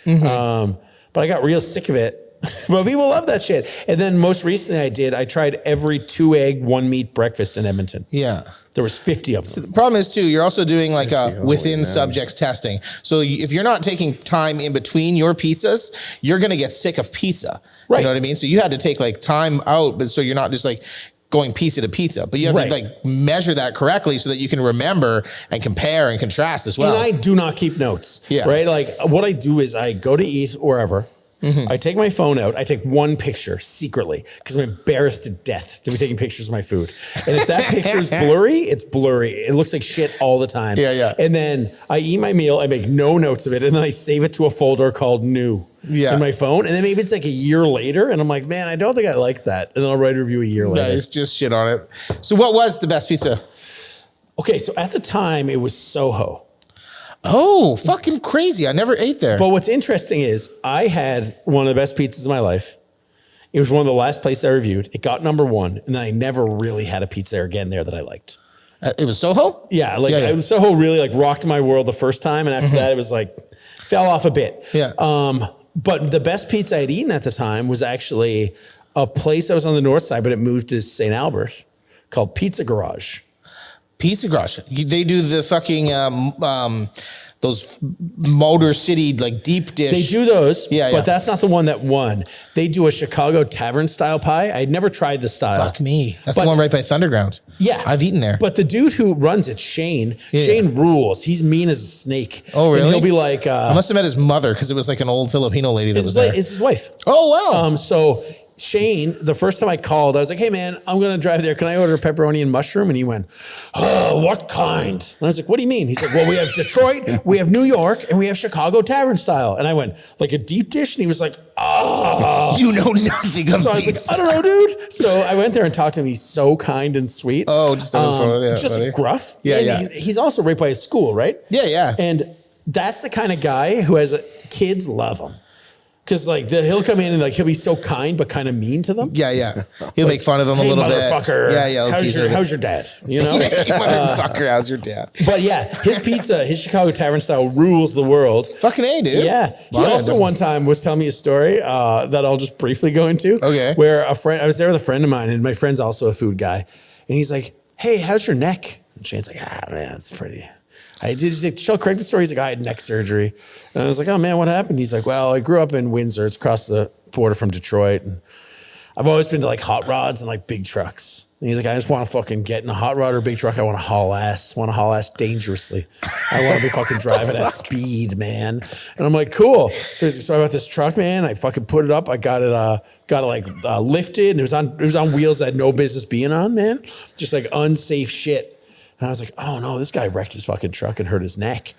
But I got real sick of it. But people love that shit. And then most recently I tried every 2-egg, 1-meat breakfast in Edmonton. Yeah. There was 50 of them. The problem is too, you're also doing like a within subjects testing. So if you're not taking time in between your pizzas, you're going to get sick of pizza. Right. You know what I mean? So you had to take like time out, but so you're not just like going pizza to pizza, but you have to like measure that correctly so that you can remember and compare and contrast as well. And I do not keep notes. Yeah. Right. Like what I do is I go to eat wherever. I take my phone out. I take one picture secretly because I'm embarrassed to death to be taking pictures of my food. And if that picture is blurry, it's blurry. It looks like shit all the time. Yeah, yeah. And then I eat my meal. I make no notes of it. And then I save it to a folder called new in my phone. And then maybe it's like a year later. And I'm like, man, I don't think I like that. And then I'll write a review a year later. Nice, just shit on it. So what was the best pizza? Okay, so at the time it was Soho. Oh, fucking crazy. I never ate there. But what's interesting is I had one of the best pizzas of my life. It was one of the last places I reviewed. It got #1. And then I never really had a pizza again there that I liked. It was Soho? Yeah. Like Soho really like rocked my world the first time. And after that, it was like, fell off a bit. Yeah. But the best pizza I'd eaten at the time was actually a place that was on the north side, but it moved to St. Albert called Pizza Garage. Pizza Garage. They do the fucking those Motor City like deep dish. They do those, Yeah, but that's not the one that won. They do a Chicago tavern style pie. I'd never tried the style. Fuck me. That's the one right by Thunderground. Yeah. I've eaten there. But the dude who runs it, Shane rules. He's mean as a snake. Oh, really? And he'll be like... I must have met his mother because it was like an old Filipino lady that was there. It's his wife. Oh, wow. So Shane, the first time I called, I was like, hey, man, I'm going to drive there. Can I order pepperoni and mushroom? And he went, oh, what kind? And I was like, what do you mean? He's like, well, we have Detroit, we have New York, and we have Chicago tavern style. And I went, like a deep dish? And he was like, oh. You know nothing of So I was pizza. like, I don't know, dude. So I went there and talked to him. He's so kind and sweet. Oh, just just buddy. gruff. Yeah, And he's also right by his school, right? Yeah, yeah. And that's the kind of guy who has kids love him. Because like he'll come in and like he'll be so kind but kind of mean to them. Yeah, yeah. He'll make fun of him Hey, a little bit. motherfucker. Yeah, yeah. How's your dad? You know? Hey, motherfucker, how's your dad? But yeah, his pizza, his Chicago tavern style rules the world. Fucking A, dude. Yeah. He also one time was telling me a story that I'll just briefly go into. Okay. Where I was there with a friend of mine and my friend's also a food guy. And he's like, hey, how's your neck? And Shane's like, man, it's pretty... He's like, tell Craig the story. He's like, I had neck surgery. And I was like, oh man, what happened? He's like, well, I grew up in Windsor. It's across the border from Detroit. And I've always been to like hot rods and like big trucks. And he's like, I just want to fucking get in a hot rod or a big truck. I want to haul ass dangerously. I want to be fucking driving at speed, man. And I'm like, cool. So he's like, so I bought this truck, man. I fucking put it up. I got it lifted and it was on wheels that had no business being on, man. Just like unsafe shit. And I was like, oh no, this guy wrecked his fucking truck and hurt his neck.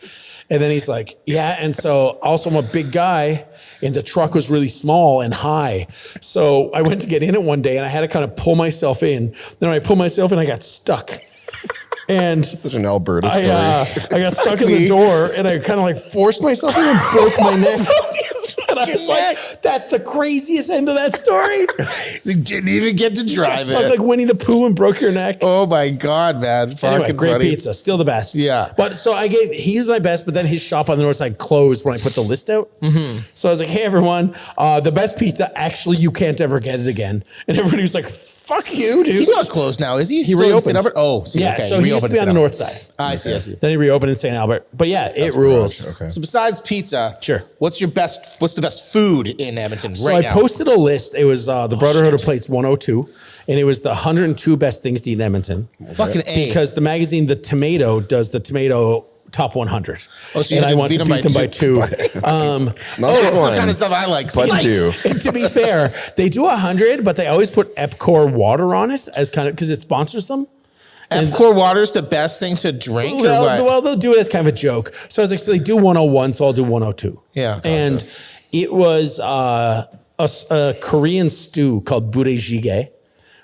And then he's like, yeah. And so also I'm a big guy and the truck was really small and high. So I went to get in it one day and I had to kind of pull myself in. Then when I pulled myself in, I got stuck. And Such an Alberta story. I got stuck in the door and I kind of like forced myself in and broke my neck. And I was like, that's the craziest end of that story. You didn't even get to drive Stuck it. like Winnie the Pooh and broke your neck. Oh my God, man. Anyway, Fucking great funny. pizza. Still the best. Yeah. But so he was my best, but then his shop on the north side closed when I put the list out. Mm-hmm. So I was like, hey, everyone, the best pizza, actually, you can't ever get it again. And everybody was like, fuck you, dude. He's not closed now, is he? He Still in reopened. St. Albert? Oh, see, yeah, okay. so he used to be on the north side. I see, I see. Then he reopened in St. Albert. But yeah, it rules. Okay. So besides pizza, Sure. What's the best food in Edmonton So right I now? posted a list. It was the Brotherhood of Plates 102. And it was the 102 best things to eat in Edmonton. Fucking A. Because the magazine The Tomato does the tomato top 100. Oh, so you and had I to want beat to them beat them by two. Not that's one, the kind of stuff I like. but Spiked. two. And to be fair, they do 100, but they always put Epcor water on it as kind of because it sponsors them. Epcor water's the best thing to drink? or what? Well, they'll do it as kind of a joke. So I was like, so they do 101, so I'll do 102. Yeah, gotcha. And it was a Korean stew called budae-jjigae,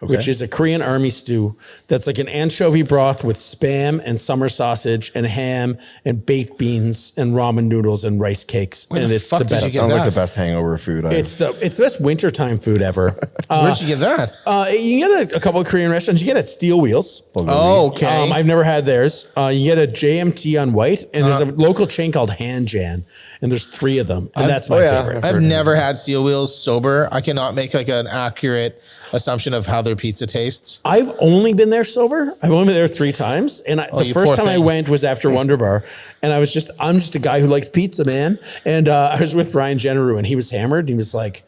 which is a Korean army stew that's like an anchovy broth with Spam and summer sausage and ham and baked beans and ramen noodles and rice cakes. Where and the it's fuck the did you best. get Sounds that? like the best hangover food. It's the best wintertime food ever. Where'd you get that? You can get a couple of Korean restaurants. You get at Steel Wheels. Oh, okay. I've never had theirs. You get a JMT on White, and there's a local chain called Han Jan, and there's 3 of them, and that's my favorite. I've never had Steel Wheels sober. I cannot make like an accurate assumption of how their pizza tastes. I've only been there sober. I've only been there 3 times, and the you first poor time I thing. went was after Wonder Bar, and I'm just a guy who likes pizza, man. And I was with Ryan Jenneru, and he was hammered. And he was like,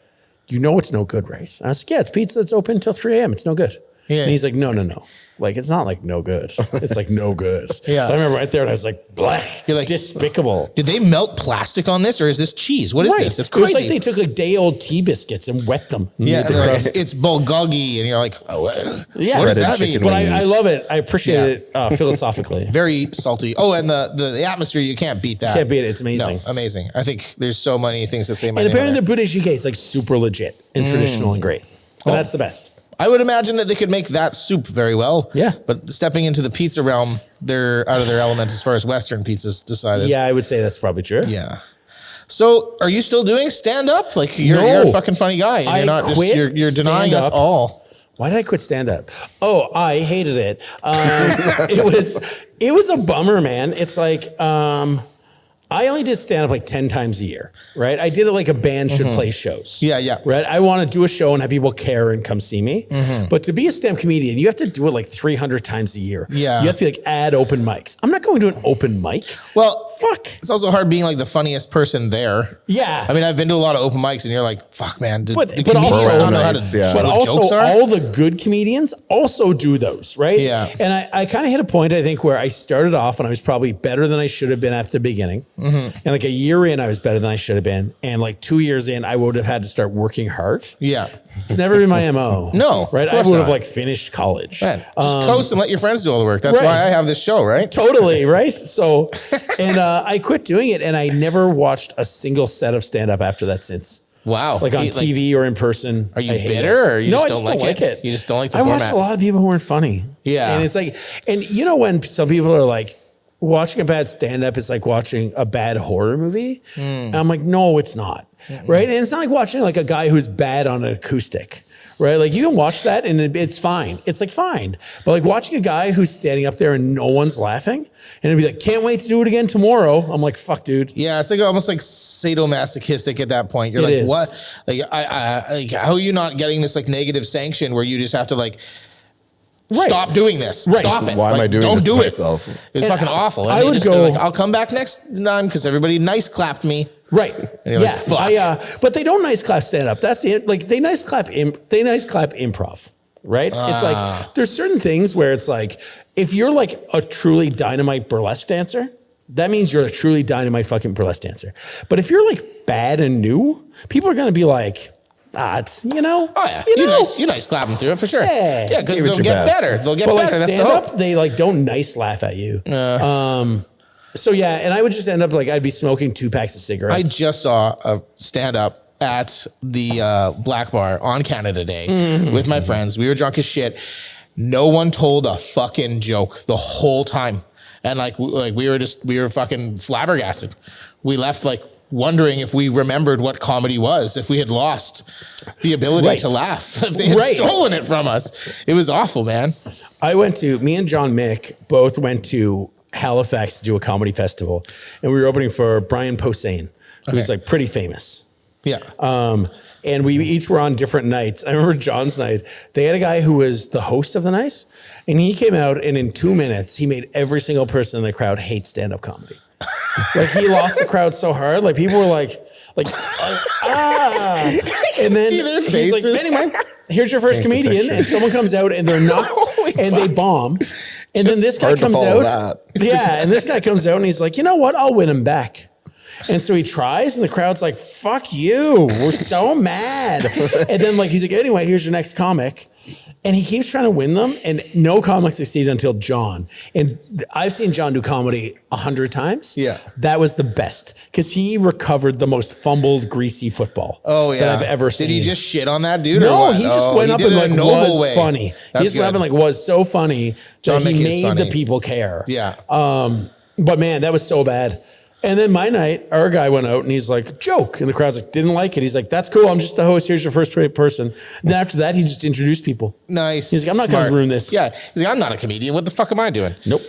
"You know it's no good, right?" And I was like, "Yeah, it's pizza that's open until 3 a.m. It's no good." Yeah. And he's like, "No. Like, it's not like no good. It's like no good." Yeah. I remember right there, and I was like, "Blech." You're like, despicable. Did they melt plastic on this, or is this cheese? What is this? It's It was crazy. like they took like day-old tea biscuits and wet them. and yeah, made the they're like, crust. it's bulgogi, and you're like, oh, Yeah. what does Shredded that mean? chicken But wings. I love it. I appreciate Yeah. it philosophically. Very salty. Oh, and the atmosphere, you can't beat that. Can't beat it. It's amazing. No, amazing. I think there's so many things that say my And name on apparently there. the budae-jjigae is like super legit and traditional and great. But that's the best. I would imagine that they could make that soup very well. Yeah. But stepping into the pizza realm, they're out of their element as far as Western pizzas decided. Yeah, I would say that's probably true. Yeah. So are you still doing stand up? Like you're a fucking funny guy. And I you're not just quit you're denying us stand-up. all. Why did I quit stand up? Oh, I hated it. It was a bummer, man. It's like I only did stand up like 10 times a year, right? I did it like a band should play shows. Yeah, yeah. Right? I want to do a show and have people care and come see me. But to be a stand up comedian, you have to do it like 300 times a year. Yeah. You have to be like add open mics. I'm not going to an open mic. Well, Fuck. it's also hard being like the funniest person there. Yeah. I mean, I've been to a lot of open mics and you're like, fuck, man. The But comedians also- don't know how to Yeah. But what also, jokes are. all the good comedians also do those, right? Yeah. And I kind of hit a point, I think, where I started off and I was probably better than I should have been at the beginning. And like a year in, I was better than I should have been. And like 2 years in, I would have had to start working hard. Yeah. It's never been my MO. No, Right? of I course would have not. like finished college. Man, just coast and let your friends do all the work. That's Right. why I have this show, right? Totally, right? So, and I quit doing it and I never watched a single set of stand up after that since. Wow. Like on TV or in person. Are you I hate bitter it. or you no, just I don't just like don't it? You just don't like the I format. watched a lot of people who weren't funny. Yeah. And it's like, and you know when some people are like, watching a bad stand-up is like watching a bad horror movie. And I'm like, no, it's not. Right? And it's not like watching like a guy who's bad on an acoustic. Right? Like you can watch that and it's fine. It's like fine. But like watching a guy who's standing up there and no one's laughing and it'd be like, can't wait to do it again tomorrow. I'm like, fuck, dude. Yeah, it's like almost like sadomasochistic at that point. You're It like, is. what? Like, like, how are you not getting this like negative sanction where you just have to like Right. stop doing this? Right. Stop it. Why am Like, I doing don't this do to it. myself? It was And fucking awful. And I they would just go- are like, I'll come back next time because everybody nice clapped me. Right. you're Yeah. like, fuck. But they don't nice clap stand up. That's it. Like they nice clap improv. Right. It's like there's certain things where it's like if you're like a truly dynamite burlesque dancer, that means you're a truly dynamite fucking burlesque dancer. But if you're like bad and new, people are gonna be like, it's Oh yeah, you nice clapping through it for sure. Yeah. Yeah, because Give it they'll your get best. better. They'll get But like better. That's the stand hope. up, they like don't nice laugh at you. So yeah, and I would just end up like I'd be smoking 2 packs of I cigarettes. just saw a stand up at the Black Bar on Canada Day with my friends. We were drunk as shit. No one told a fucking joke the whole time. And like we were fucking flabbergasted. We left like wondering if we remembered what comedy was, if we had lost the ability Right. to laugh, if they had Right. stolen it from us. It was awful, man. me and John Mick both went to Halifax to do a comedy festival, and we were opening for Brian Posehn, who's like pretty famous. Yeah. And we each were on different nights. I remember John's night, they had a guy who was the host of the night, and he came out, and in 2 minutes, he made every single person in the crowd hate stand-up comedy. Like, he lost the crowd so hard. Like, people were like, ah. And then see their he's like, faces. anyway, here's your first Paints a comedian. picture. And someone comes out, and they're not, and they bomb. And then this guy hard to comes follow out. that. Yeah, and this guy comes out, and he's like, you know what? I'll win him back. And so he tries, and the crowd's like, fuck you. We're so mad. And then, like, he's like, anyway, here's your next comic. And he keeps trying to win them, and no comic succeeds until John. And I've seen John do comedy 100 times. Yeah. That was the best because he recovered the most fumbled, greasy football that I've ever seen. Did he just shit on that dude? No, or what? he just went up and like was funny. That's He just good. went up and like was so funny John that he Mickey is made funny. the people care. Yeah. But man, that was so bad. And then my night, our guy went out and he's like, joke. And the crowd's like, didn't like it. He's like, that's cool. I'm just the host. Here's your first person. And then after that, he just introduced people. Nice. He's like, I'm not going to ruin this. Yeah. He's like, I'm not a comedian. What the fuck am I doing? Nope.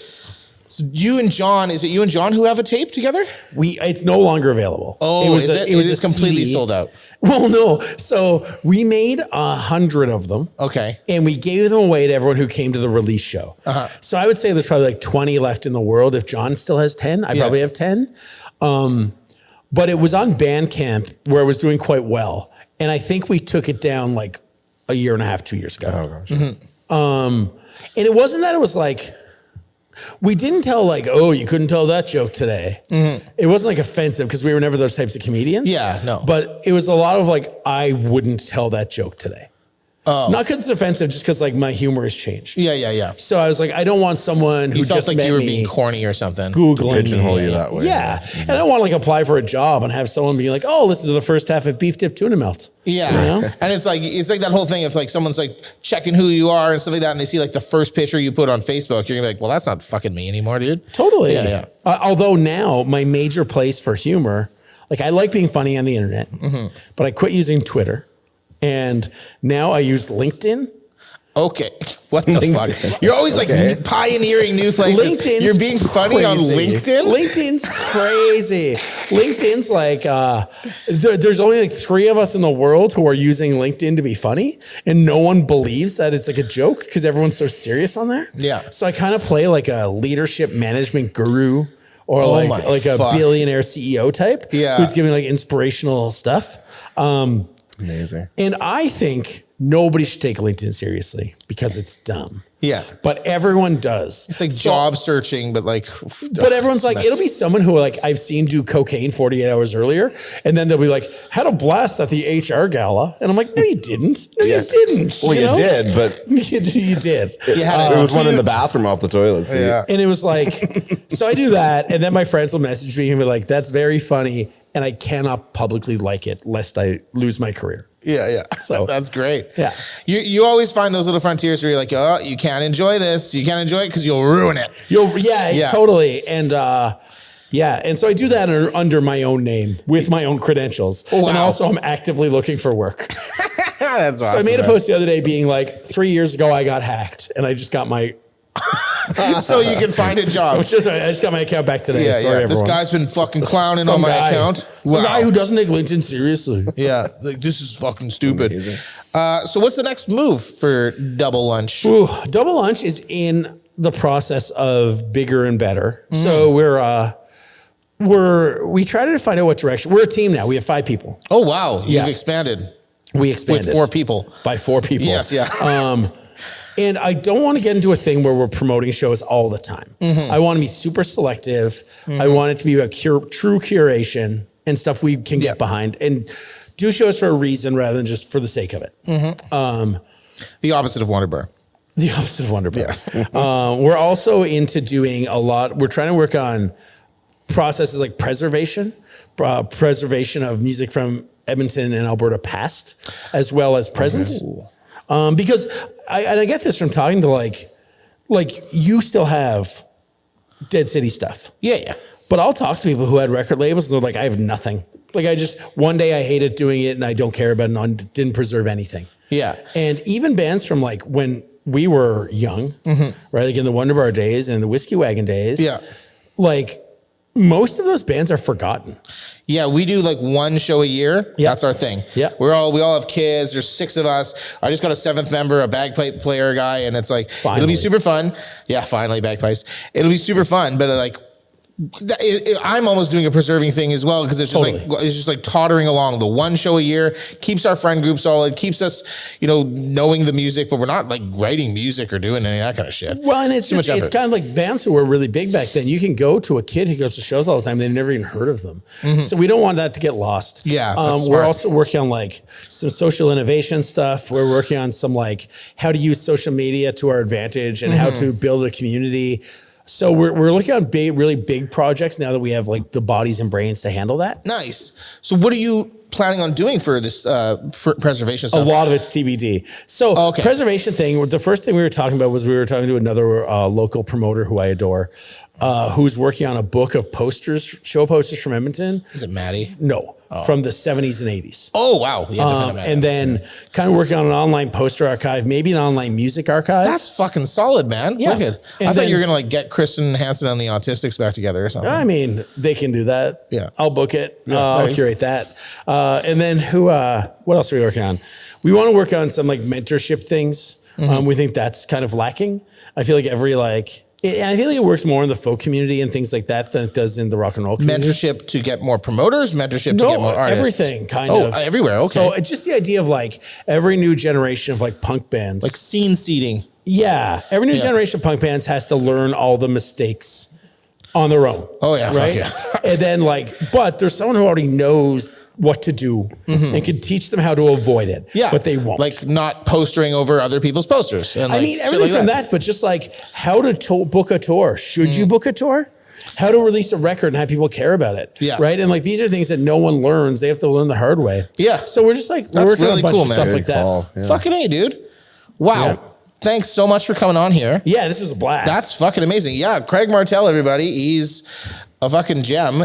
So you and John, is it you and John who have a tape together? It's no longer available. Oh, is it? It was Is a it completely CD. sold out? Well, no. So we made 100 of them. Okay. And we gave them away to everyone who came to the release show. So I would say there's probably like 20 left in the world. If John still has 10, I probably have 10. But it was on Bandcamp where it was doing quite well. And I think we took it down like a year and a half, 2 years ago. Oh, gosh. And it wasn't that it was like, we didn't tell like, oh, you couldn't tell that joke today. It wasn't like offensive because we were never those types of comedians. Yeah, no. But it was a lot of like, I wouldn't tell that joke today. Not because it's offensive, just because like my humor has changed. Yeah. So I was like, I don't want someone who You felt just like met you were me being corny or something. Googling Pigeonhole me. you that way. Yeah. And I don't want to like apply for a job and have someone be like, oh, listen to the first half of beef dip tuna melt. Yeah. You know? And it's like that whole thing if like someone's like checking who you are and stuff like that and they see like the first picture you put on Facebook, you're gonna be like, well, that's not fucking me anymore, dude. Totally. Yeah. Although now my major place for humor, like I like being funny on the internet, but I quit using Twitter. And now I use LinkedIn. Okay. What the fuck? You're always like pioneering new places. LinkedIn's You're being funny on crazy. LinkedIn? LinkedIn's crazy. LinkedIn's like, there's only like 3 of us in the world who are using LinkedIn to be funny. And no one believes that it's like a joke because everyone's so serious on there. Yeah. So I kind of play like a leadership management guru or like a billionaire CEO type who's giving like inspirational stuff. Amazing. And I think nobody should take LinkedIn seriously because it's dumb. Yeah. But everyone does. It's like job searching, but like. But everyone's like, it'll be someone who like I've seen do cocaine 48 hours earlier. And then they'll be like, had a blast at the HR gala. And I'm like, no, you didn't. No, you didn't. Well, you did, but you did. had it was one in the bathroom off the toilet seat. Yeah. And it was like, so I do that. And then my friends will message me and be like, that's very funny. And I cannot publicly like it lest I lose my career. Yeah. So that's great. Yeah. You always find those little frontiers where you're like, oh, you can't enjoy this. You can't enjoy it because you'll ruin it. Totally. And and so I do that under my own name with my own credentials. Oh, wow. And also I'm actively looking for work. That's awesome. So I made a post the other day being like, 3 years ago I got hacked and I just got my so you can find a job. I just got my account back today. Yeah, Sorry, everyone. This guy's been fucking clowning Some on my guy. account. Some guy who doesn't take LinkedIn seriously. Yeah, like this is fucking stupid. So what's the next move for Double Lunch? Ooh, Double Lunch is in the process of bigger and better. So we try to find out what direction. We're a team now. We have 5 people. Oh wow, you've Yeah. expanded. We expanded with 4 people. by 4 people. Yes, yeah. And I don't want to get into a thing where we're promoting shows all the time. I want to be super selective. I want it to be a true curation and stuff we can get behind and do shows for a reason rather than just for the sake of it. The opposite of Wonder Bar. The opposite of Wonder Bar. We're also into doing a lot. We're trying to work on processes like preservation of music from Edmonton and Alberta past, as well as present. Because I get this from talking to like you still have Dead City stuff. Yeah. But I'll talk to people who had record labels and they're like, I have nothing. Like one day I hated doing it and I don't care about it and I didn't preserve anything. Yeah. And even bands from like when we were young, right? Like in the Wonder Bar days and the Whiskey Wagon days. Yeah. Like most of those bands are forgotten. Yeah, we do like one show a year. Yeah. That's our thing. Yeah. We all have kids. There's 6 of us. I just got a 7th member, a bagpipe player guy, and it's like Finally. it'll be super fun. Yeah, finally bagpipes. It'll be super fun, but like I'm almost doing a preserving thing as well because it's just like tottering along. The one show a year keeps our friend group solid, keeps us, knowing the music, but we're not like writing music or doing any of that kind of shit. Well, and it's kind of like bands who were really big back then. You can go to a kid who goes to shows all the time. They've never even heard of them. Mm-hmm. So we don't want that to get lost. Yeah. We're also working on like some social innovation stuff. We're working on some like how to use social media to our advantage and how to build a community. So we're looking at really big projects now that we have like the bodies and brains to handle that. Nice. So what are you planning on doing for this for preservation stuff? A lot of it's TBD. So preservation thing, the first thing we were talking about was we were talking to another local promoter who I adore, who's working on a book of show posters from Edmonton. Is it Maddie? No. From the 70s and 80s. Oh, wow. Yeah, and then kind of working on an online poster archive, maybe an online music archive. That's fucking solid, man. Yeah. Look at. I thought you were going to like get Kristen Hansen and the Autistics back together or something. I mean, they can do that. Yeah. I'll book it. Yeah, I'll curate that. And then what else are we working on? We want to work on some like mentorship things. We think that's kind of lacking. I feel like I feel like it works more in the folk community and things like that than it does in the rock and roll community. Mentorship to get more promoters, mentorship to get more artists. Everything kind of. Everywhere. Okay. So it's just the idea of like every new generation of like punk bands. Like scene seeding. Yeah. Every new generation of punk bands has to learn all the mistakes on their own. Oh yeah. Right. Fuck yeah. And then but there's someone who already knows what to do and can teach them how to avoid it. Yeah. But they won't. Like not postering over other people's posters. And I mean, everything from that, but just like how to book a tour. Should you book a tour? How to release a record and have people care about it. Yeah. Right. And like these are things that no one learns. They have to learn the hard way. Yeah. So we're just like, we're working on a bunch of stuff like that. Yeah. Fucking A, dude. Wow. Yeah. Thanks so much for coming on here. Yeah, this was a blast. That's fucking amazing. Yeah, Craig Martell, everybody. He's a fucking gem.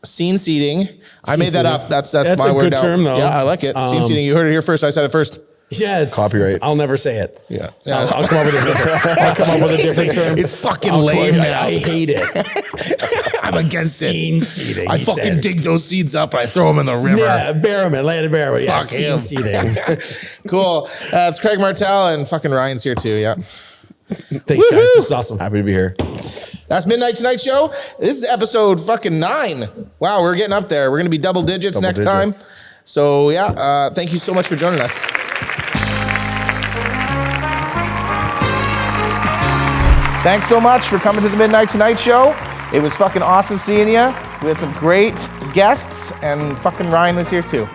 Scene seating. I made that up. That's my a word good now. term, though. Yeah, I like it. Scene seating. You heard it here first. I said it first. Yeah, it's copyright. I'll never say it. Yeah. I'll come up with a different term. It's fucking lame, man. I hate it. I'm against Scene seating. I fucking dig those seeds up and I throw them in the river. Yeah, Bearman, landed Bearman. Yeah, Fuck him. scene seating. Cool. It's Craig Martell and fucking Ryan's here too. Yeah. Thanks, guys. This is awesome. Happy to be here. That's Midnight Tonight Show. This is episode fucking 9. Wow, we're getting up there. We're going to be double digits next time. So yeah, thank you so much for joining us. Thanks so much for coming to the Midnight Tonight Show. It was fucking awesome seeing you. We had some great guests and fucking Ryan was here too.